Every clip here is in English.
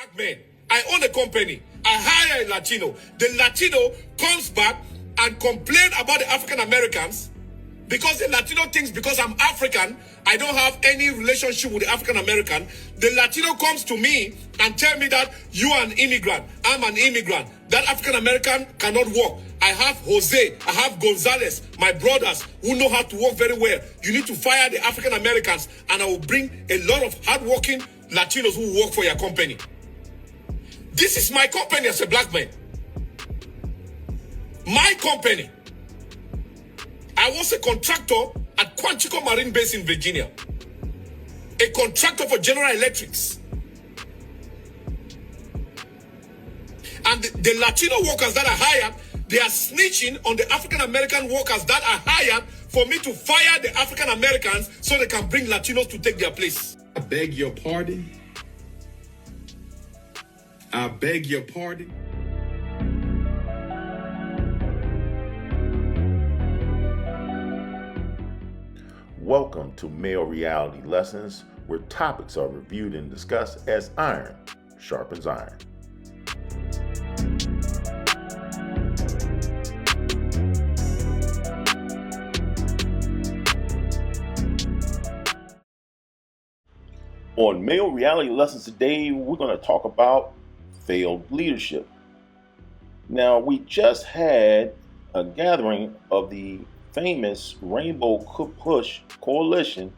black man. I own a company. I hire a Latino. The Latino comes back and complain about the African Americans because the Latino thinks because I'm African, I don't have any relationship with the African American. The Latino comes to me and tell me that you are an immigrant. I'm an immigrant. That African American cannot work. I have Jose, I have Gonzalez, my brothers who know how to work very well. You need to fire the African Americans and I will bring a lot of hardworking Latinos who work for your company. This is my company as a black man. My company. I was a contractor at Quantico Marine Base in Virginia. A contractor for General Electrics. And the Latino workers that are hired, they are snitching on the African American workers that are hired for me to fire the African Americans so they can bring Latinos to take their place. I beg your pardon. I beg your pardon. Welcome to Male Reality Lessons, where topics are reviewed and discussed as iron sharpens iron. On Male Reality Lessons today, we're going to talk about failed leadership. Now, we just had a gathering of the famous Rainbow Push Coalition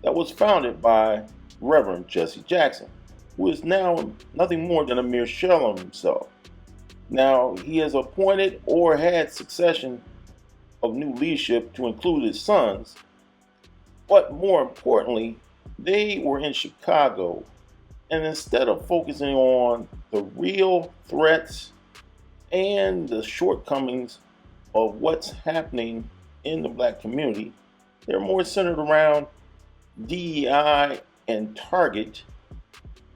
that was founded by Reverend Jesse Jackson, who is now nothing more than a mere shell of himself. Now, he has appointed or had succession of new leadership to include his sons, but more importantly, they were in Chicago, and instead of focusing on the real threats and the shortcomings of what's happening in the black community, they're more centered around DEI and Target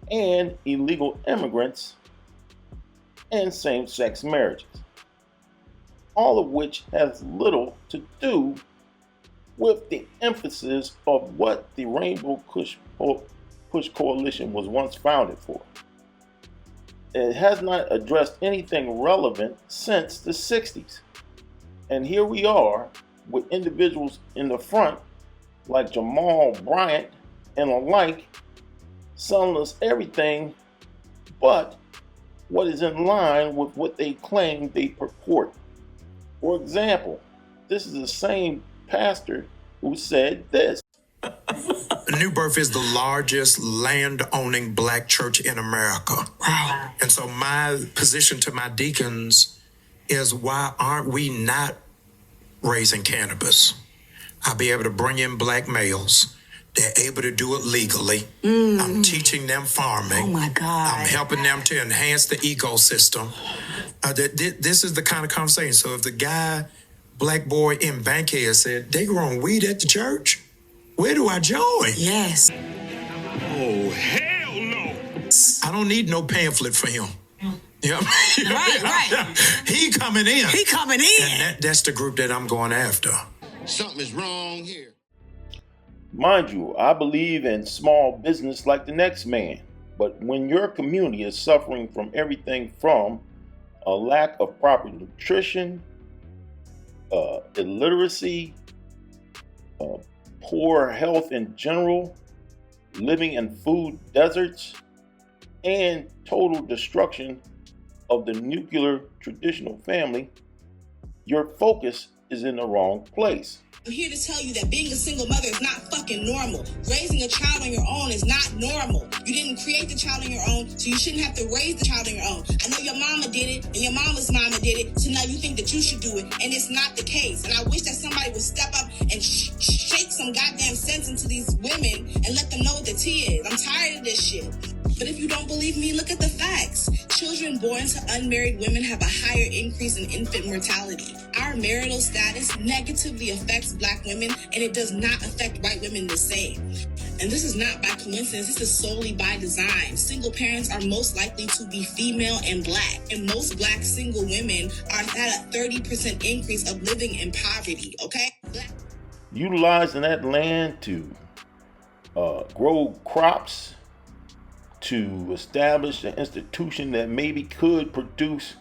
and illegal immigrants and same-sex marriages, all of which has little to do with the emphasis of what the Rainbow Push Coalition was once founded for. It has not addressed anything relevant since the 60s. And here we are with individuals in the front like Jamal Bryant and alike selling us everything but what is in line with what they claim they purport. For example, this is the same pastor who said this. New Birth is the largest land-owning black church in America. Wow. And so my position to my deacons is, why aren't we not raising cannabis? I'll be able to bring in black males. They're able to do it legally. I'm teaching them farming. Oh my God. I'm helping them to enhance the ecosystem. This is the kind of conversation. So if the guy, black boy in Bankhead said, they growing weed at the church, where do I join? Yes. Oh, hell no. I don't need no pamphlet for him. Yeah. Right. He coming in. He coming in. And that's the group that I'm going after. Something is wrong here. Mind you, I believe in small business like the next man, but when your community is suffering from everything from a lack of proper nutrition, illiteracy, poor health in general, living in food deserts, and total destruction of the nuclear traditional family, your focus is in the wrong place. I'm here to tell you that being a single mother is not fucking normal. Raising a child on your own is not normal. You didn't create the child on your own, so you shouldn't have to raise the child on your own. I know your mama did it, and your mama's mama did it, so now you think that you should do it, and it's not the case. And I wish that somebody would step up and shake some goddamn sense into these women and let them know what the tea is. I'm tired of this shit. But if you don't believe me, look at the facts. Children born to unmarried women have a higher increase in infant mortality. Our marital status negatively affects black women, and it does not affect white women the same. And this is not by coincidence, this is solely by design. Single parents are most likely to be female and black. And most black single women are at a 30% increase of living in poverty, okay? Utilizing that land to grow crops, to establish an institution that maybe could produce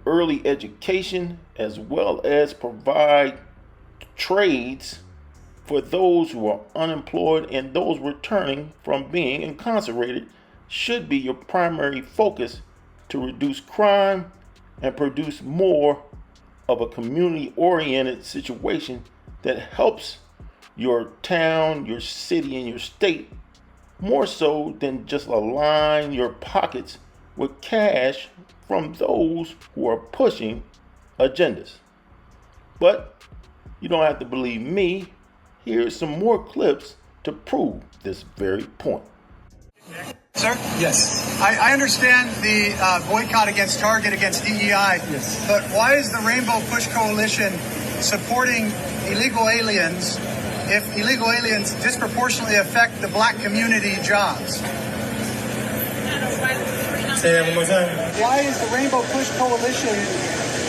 early education as well as provide trades for those who are unemployed and those returning from being incarcerated should be your primary focus to reduce crime and produce more of a community-oriented situation that helps your town, your city, and your state more so than just align your pockets with cash from those who are pushing agendas. But you don't have to believe me. Here's some more clips to prove this very point. Sir? Yes. I understand the boycott against Target, against DEI. Yes. But why is the Rainbow Push Coalition supporting illegal aliens if illegal aliens disproportionately affect the black community jobs? Say that one more time. Why is the Rainbow Push Coalition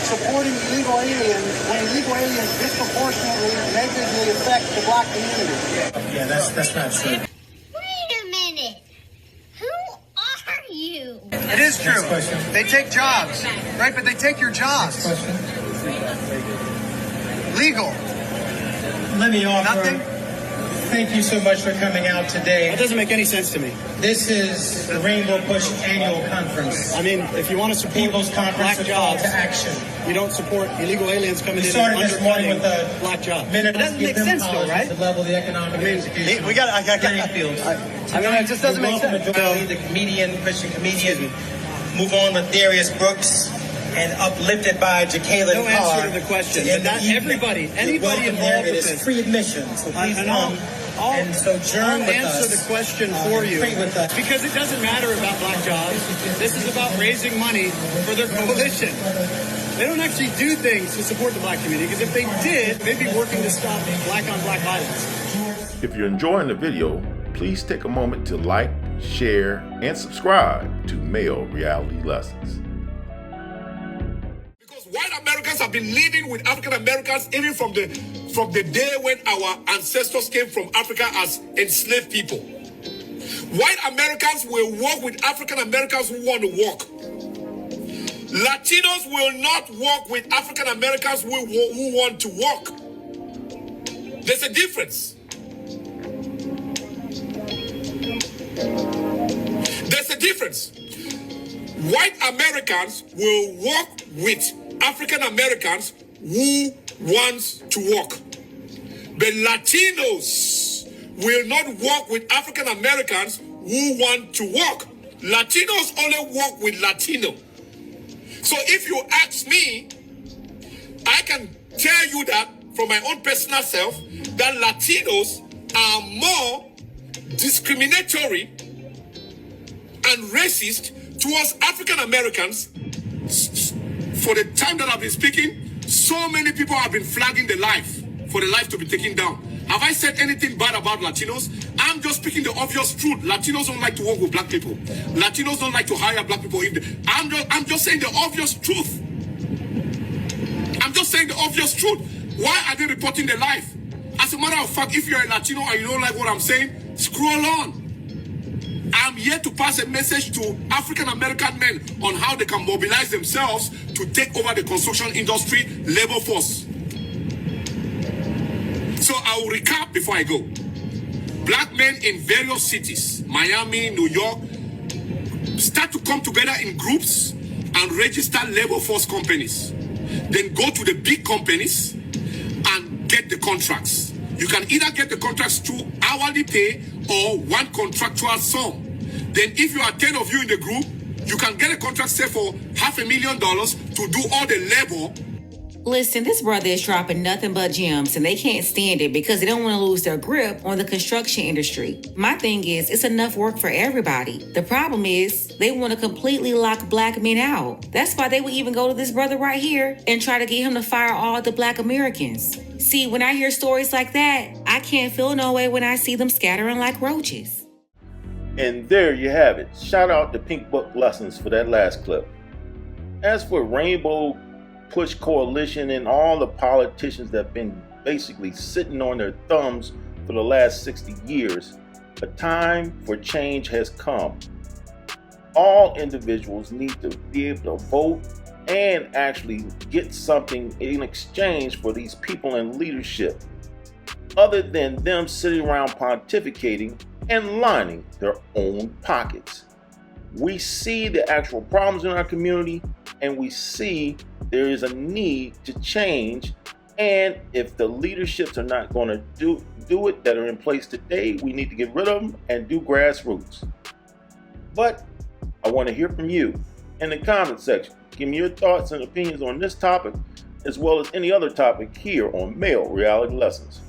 supporting illegal aliens when illegal aliens disproportionately negatively affect the black community? Yeah, that's not true. Wait a minute. Who are you? It is true. They take jobs, right? But they take your jobs. Legal. Let me offer. Nothing? Thank you so much for coming out today. That doesn't make any sense to me. This is the Rainbow Push Annual Conference. I mean, if you want to support People's Conference black of Call jobs, to Action. you don't support illegal aliens coming We in started and this morning with undercutting a black jobs. minute It doesn't to make give them sense, though, policies right? to level the economic and education. We got playing fields. I mean, it just doesn't make sense. The comedian, Christian comedian, move on with Darius Brooks, and uplifted by Jacqueline No Carr. answer to the question. To end But not the evening. everybody You're welcome involved there. with It is this. free admission, so please come and sojourn I'll with answer us. the question for you Pray with us. because it doesn't matter about black jobs. This is about raising money for their coalition. They don't actually do things to support the black community because if they did, they'd be working to stop black-on-black violence. If you're enjoying the video, please take a moment to like, share, and subscribe to Male Reality Lessons. Because white Americans have been living with African Americans even from the day when our ancestors came from Africa as enslaved people. White Americans will work with African Americans who want to work. Latinos will not work with African Americans who want to work. There's a difference. There's a difference. White Americans will work with African Americans who wants to work. But Latinos will not work with African Americans who want to work. Latinos only work with Latino. So if you ask me, I can tell you that from my own personal self, that Latinos are more discriminatory and racist towards African Americans. For the time that I've been speaking, so many people have been flagging the life for the life to be taken down. Have I said anything bad about Latinos? I'm just speaking the obvious truth. Latinos don't like to work with black people. Latinos don't like to hire black people. I'm just saying the obvious truth. I'm just saying the obvious truth. Why are they reporting the life? As a matter of fact, if you're a Latino and you don't like what I'm saying, scroll on. I'm here to pass a message to African American men on how they can mobilize themselves to take over the construction industry labor force. So I will recap before I go. Black men in various cities, Miami, New York, start to come together in groups and register labor force companies. Then go to the big companies and get the contracts. You can either get the contracts through hourly pay or one contractual sum. Then if you are 10 of you in the group, you can get a contract say for $500,000 to do all the labor. Listen, this brother is dropping nothing but gems, and they can't stand it because they don't want to lose their grip on the construction industry. My thing is, it's enough work for everybody. The problem is, they want to completely lock black men out. That's why they would even go to this brother right here and try to get him to fire all the black Americans. See, when I hear stories like that, I can't feel no way when I see them scattering like roaches. And there you have it. Shout out to Pink Book Lessons for that last clip. As for Rainbow Push Coalition and all the politicians that have been basically sitting on their thumbs for the last 60 years, a time for change has come. all individuals need to be able to vote and actually get something in exchange for these people in leadership, other than them sitting around pontificating and lining their own pockets. We see the actual problems in our community, and we see there is a need to change. And if the leaderships are not going to do it that are in place today, we need to get rid of them and do grassroots. But I want to hear from you in the comment section. Give me your thoughts and opinions on this topic, as well as any other topic here on Male Reality Lessons.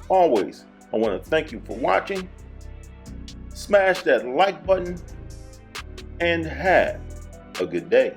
Always, I want to thank you for watching. Smash that like button and have a good day.